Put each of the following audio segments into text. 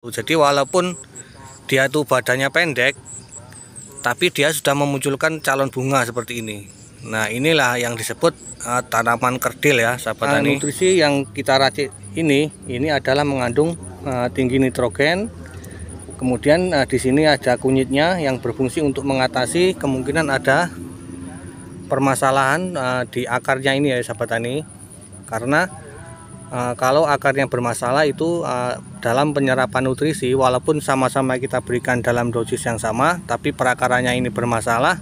Jadi walaupun dia tuh badannya pendek, tapi dia sudah memunculkan calon bunga seperti ini. Nah, inilah yang disebut tanaman kerdil ya, sahabat tani. Nutrisi yang kita racik ini adalah mengandung tinggi nitrogen. Kemudian di sini ada kunyitnya yang berfungsi untuk mengatasi kemungkinan ada permasalahan di akarnya ini ya, sahabat tani. Karena kalau akarnya bermasalah itu dalam penyerapan nutrisi, walaupun sama-sama kita berikan dalam dosis yang sama, tapi perakarannya ini bermasalah,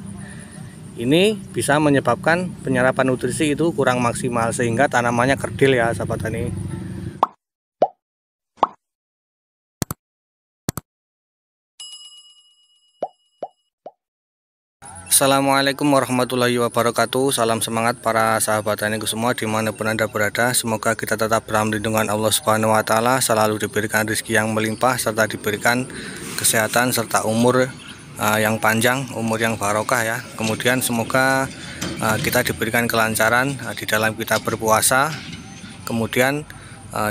ini bisa menyebabkan penyerapan nutrisi itu kurang maksimal sehingga tanamannya kerdil ya, sahabat tani. Assalamualaikum warahmatullahi wabarakatuh. Salam semangat para sahabat taniku semua dimanapun Anda berada. Semoga kita tetap dalam lindungan Allah Subhanahu wa Ta'ala, selalu diberikan rezeki yang melimpah serta diberikan kesehatan serta umur yang panjang, umur yang barokah ya. Kemudian semoga kita diberikan kelancaran di dalam kita berpuasa. Kemudian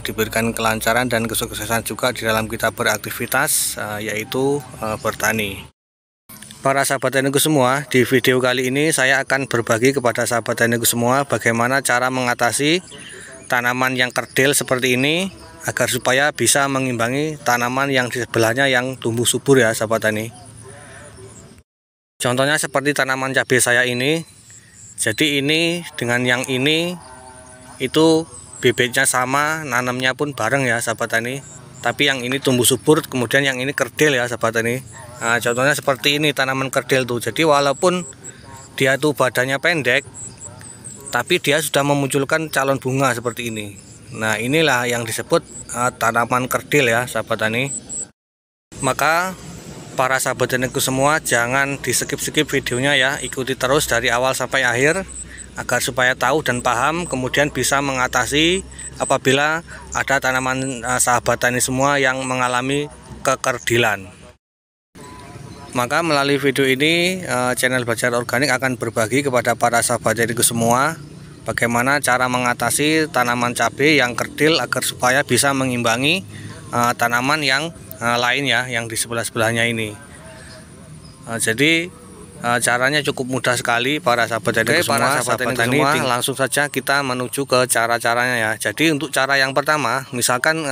diberikan kelancaran dan kesuksesan juga di dalam kita beraktivitas, yaitu bertani. Para sahabat taniku semua, di video kali ini saya akan berbagi kepada sahabat taniku semua bagaimana cara mengatasi tanaman yang kerdil seperti ini agar supaya bisa mengimbangi tanaman yang di sebelahnya yang tumbuh subur ya, sahabat tani. Contohnya seperti tanaman cabai saya ini. Jadi ini dengan yang ini itu bibitnya sama, nanamnya pun bareng ya, sahabat tani. Tapi yang ini tumbuh subur, kemudian yang ini kerdil ya, sahabat tani. Nah, contohnya seperti ini tanaman kerdil tuh. Jadi walaupun dia tuh badannya pendek, tapi dia sudah memunculkan calon bunga seperti ini. Nah, inilah yang disebut tanaman kerdil ya, sahabat tani. Maka para sahabat taniku semua jangan di skip-skip videonya ya, ikuti terus dari awal sampai akhir agar supaya tahu dan paham, kemudian bisa mengatasi apabila ada tanaman sahabat tani semua yang mengalami kekerdilan. Maka melalui video ini channel Bajar Organik akan berbagi kepada para sahabat taniku semua bagaimana cara mengatasi tanaman cabai yang kerdil agar supaya bisa mengimbangi tanaman yang lain ya, yang di sebelah-sebelahnya ini. Jadi caranya cukup mudah sekali para sahabat tani semua. Sahabat tani langsung saja kita menuju ke cara-caranya ya. Jadi untuk cara yang pertama, misalkan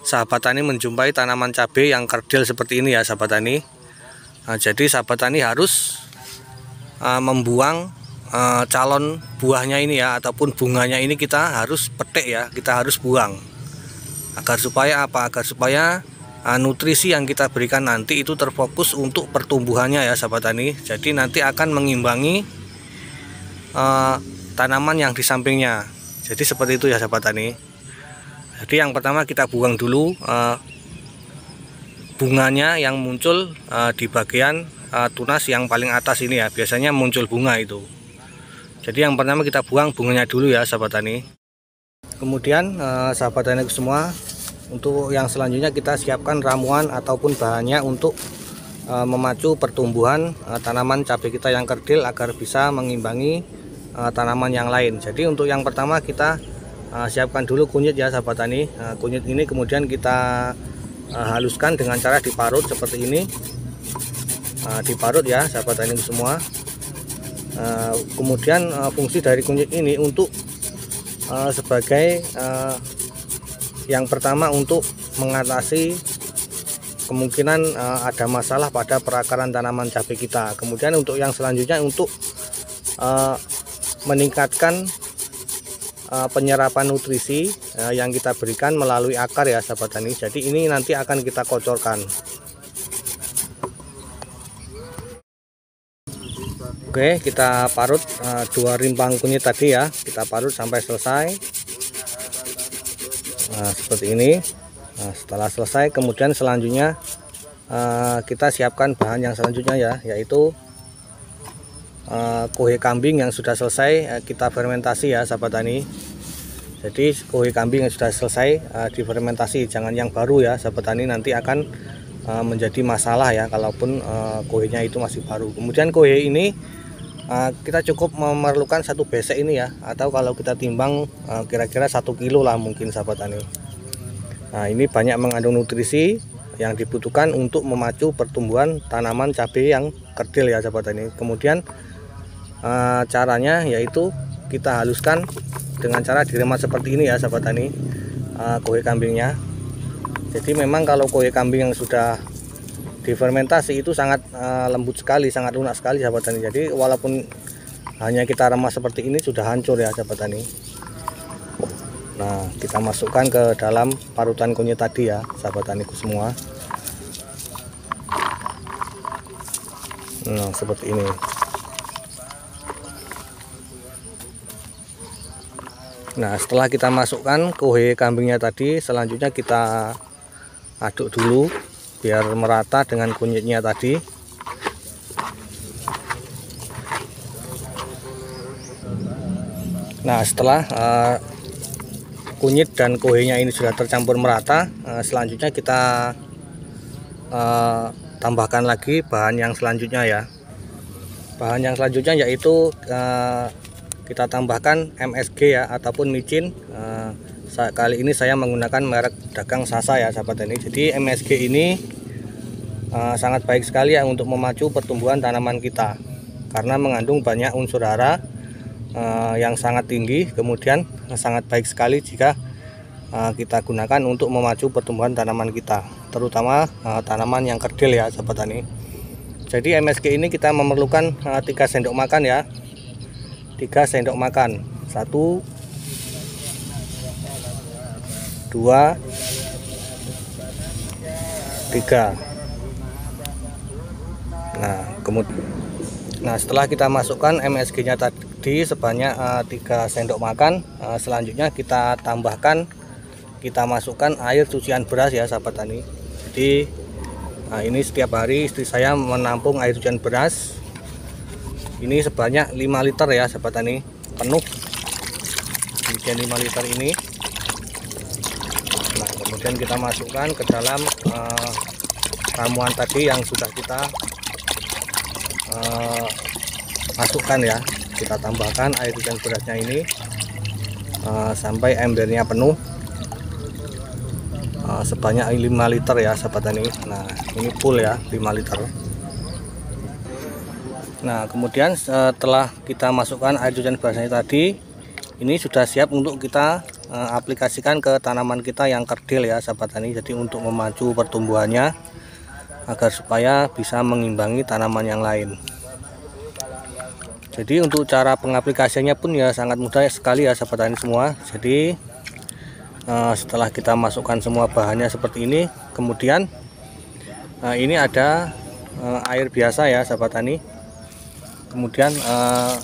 sahabat tani menjumpai tanaman cabai yang kerdil seperti ini ya, sahabat tani. Jadi sahabat tani harus membuang calon buahnya ini ya, ataupun bunganya ini kita harus petik ya, kita harus buang. Agar supaya apa? Agar supaya nutrisi yang kita berikan nanti itu terfokus untuk pertumbuhannya ya, sahabat tani. Jadi nanti akan mengimbangi tanaman yang di sampingnya. Jadi seperti itu ya, sahabat tani. Jadi yang pertama kita buang dulu bunganya yang muncul di bagian tunas yang paling atas ini ya. Biasanya muncul bunga itu. Jadi yang pertama kita buang bunganya dulu ya, sahabat tani. Kemudian sahabat tani semua, untuk yang selanjutnya kita siapkan ramuan ataupun bahannya untuk memacu pertumbuhan tanaman cabai kita yang kerdil agar bisa mengimbangi tanaman yang lain. Jadi untuk yang pertama kita siapkan dulu kunyit ya, sahabat tani. Kunyit ini kemudian kita haluskan dengan cara diparut seperti ini. Diparut ya, sahabat tani semua. Kemudian fungsi dari kunyit ini untuk sebagai yang pertama untuk mengatasi kemungkinan ada masalah pada perakaran tanaman cabai kita. Kemudian untuk yang selanjutnya untuk meningkatkan penyerapan nutrisi yang kita berikan melalui akar ya, sahabat tani. Jadi ini nanti akan kita kocorkan. Oke, kita parut 2 rimpang kunyit tadi ya, kita parut sampai selesai. Nah, seperti ini. Nah, setelah selesai kemudian selanjutnya kita siapkan bahan yang selanjutnya ya, yaitu kohe kambing yang sudah selesai kita fermentasi ya, sahabat tani. Jadi kohe kambing yang sudah selesai difermentasi, jangan yang baru ya, sahabat tani, nanti akan menjadi masalah ya kalaupun kohenya itu masih baru. Kemudian kohe ini kita cukup memerlukan 1 besek ini ya, atau kalau kita timbang kira-kira 1 kilo lah mungkin, sahabat tani. Nah, ini banyak mengandung nutrisi yang dibutuhkan untuk memacu pertumbuhan tanaman cabai yang kerdil ya sahabat tani. Kemudian caranya yaitu kita haluskan dengan cara diremas seperti ini ya sahabat tani, kue kambingnya. Jadi memang kalau kue kambing yang sudah difermentasi itu sangat lembut sekali, sangat lunak sekali sahabat tani. Jadi walaupun hanya kita remas seperti ini sudah hancur ya sahabat tani. Nah, kita masukkan ke dalam parutan kunyit tadi ya sahabat taniku semua. Nah, seperti ini. Nah, setelah kita masukkan kue kambingnya tadi, selanjutnya kita aduk dulu biar merata dengan kunyitnya tadi. Nah, setelah kunyit dan kuenya ini sudah tercampur merata, selanjutnya kita tambahkan lagi bahan yang selanjutnya ya. Bahan yang selanjutnya yaitu kita tambahkan MSG ya, ataupun micin. Kali ini saya menggunakan merek dagang Sasa ya sahabat tani. Jadi MSG ini sangat baik sekali ya untuk memacu pertumbuhan tanaman kita, karena mengandung banyak unsur hara yang sangat tinggi. Kemudian sangat baik sekali jika kita gunakan untuk memacu pertumbuhan tanaman kita, terutama tanaman yang kerdil ya sahabat tani. Jadi MSG ini kita memerlukan 3 sendok makan ya, 3 sendok makan, 1 2 3. Nah, setelah kita masukkan MSG nya tadi sebanyak 3 sendok makan, selanjutnya kita masukkan air cucian beras ya sahabat tani. Jadi ini setiap hari istri saya menampung air cucian beras ini sebanyak 5 liter ya sahabat tani, penuh demikian 5 liter ini. Nah, kemudian kita masukkan ke dalam ramuan tadi yang sudah kita masukkan ya. Kita tambahkan air cucian berasnya ini sampai embernya penuh, sebanyak 5 liter ya sahabat tani. Nah, ini full ya 5 liter. Nah, kemudian setelah kita masukkan air cucian berasnya tadi, ini sudah siap untuk kita aplikasikan ke tanaman kita yang kerdil ya sahabat tani. Jadi untuk memacu pertumbuhannya agar supaya bisa mengimbangi tanaman yang lain. Jadi untuk cara pengaplikasiannya pun ya sangat mudah sekali ya sahabat tani semua. Jadi setelah kita masukkan semua bahannya seperti ini, kemudian ini ada air biasa ya sahabat tani. Kemudian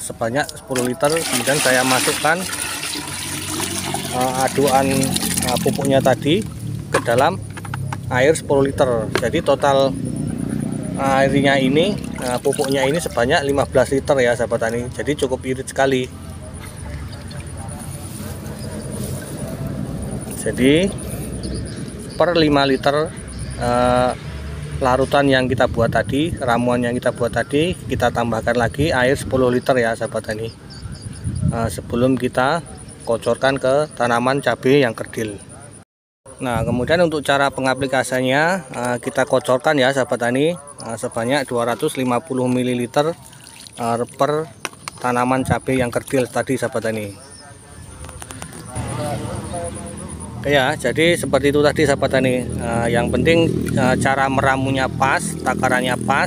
sebanyak 10 liter, kemudian saya masukkan aduan pupuknya tadi ke dalam air 10 liter. Jadi total airnya ini, pupuknya ini sebanyak 15 liter ya sahabat tani. Jadi cukup irit sekali. Jadi per 5 liter larutan yang kita buat tadi, ramuan yang kita buat tadi, kita tambahkan lagi air 10 liter ya sahabat tani, sebelum kita kocorkan ke tanaman cabai yang kerdil. Nah, kemudian untuk cara pengaplikasiannya, kita kocorkan ya sahabat tani sebanyak 250 ml per tanaman cabai yang kerdil tadi sahabat tani. Ya, jadi seperti itu tadi sahabat tani. Yang penting cara meramunya pas, takarannya pas.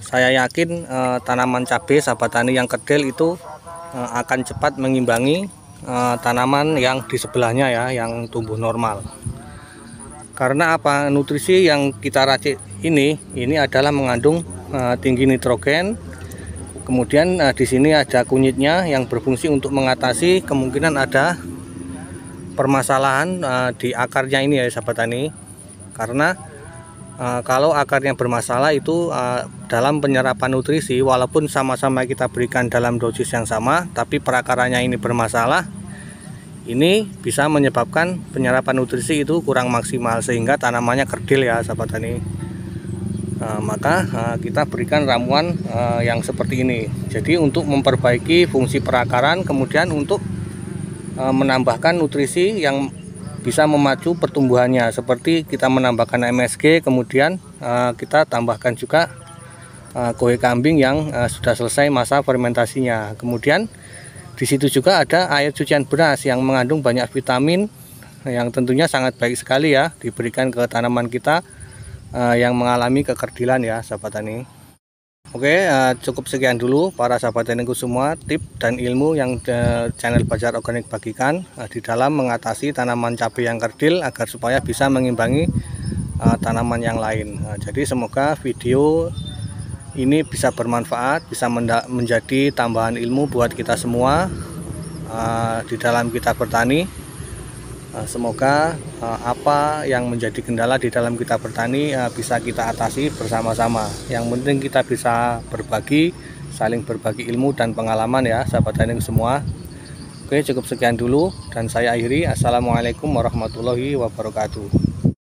Saya yakin tanaman cabai sahabat tani yang kerdil itu akan cepat mengimbangi tanaman yang di sebelahnya ya, yang tumbuh normal. Karena apa? Nutrisi yang kita racik ini adalah mengandung tinggi nitrogen. Kemudian di sini ada kunyitnya yang berfungsi untuk mengatasi kemungkinan ada permasalahan di akarnya ini ya sahabat tani. Karena kalau akarnya bermasalah itu dalam penyerapan nutrisi, walaupun sama-sama kita berikan dalam dosis yang sama, tapi perakarannya ini bermasalah, ini bisa menyebabkan penyerapan nutrisi itu kurang maksimal sehingga tanamannya kerdil ya sahabat tani. Maka kita berikan ramuan yang seperti ini. Jadi untuk memperbaiki fungsi perakaran, kemudian untuk menambahkan nutrisi yang bisa memacu pertumbuhannya, seperti kita menambahkan MSG, kemudian kita tambahkan juga kue kambing yang sudah selesai masa fermentasinya. Kemudian di situ juga ada air cucian beras yang mengandung banyak vitamin yang tentunya sangat baik sekali ya, diberikan ke tanaman kita yang mengalami kekerdilan ya sahabat tani. Oke, cukup sekian dulu para sahabat taniku semua, tips dan ilmu yang channel Fajar Organik bagikan di dalam mengatasi tanaman cabai yang kerdil agar supaya bisa mengimbangi tanaman yang lain. Jadi semoga video ini bisa bermanfaat, bisa menjadi tambahan ilmu buat kita semua di dalam kita bertani. Semoga apa yang menjadi kendala di dalam kita bertani bisa kita atasi bersama-sama. Yang penting kita bisa berbagi, saling berbagi ilmu dan pengalaman ya sahabat tani semua. Oke, cukup sekian dulu dan saya akhiri. Assalamualaikum warahmatullahi wabarakatuh.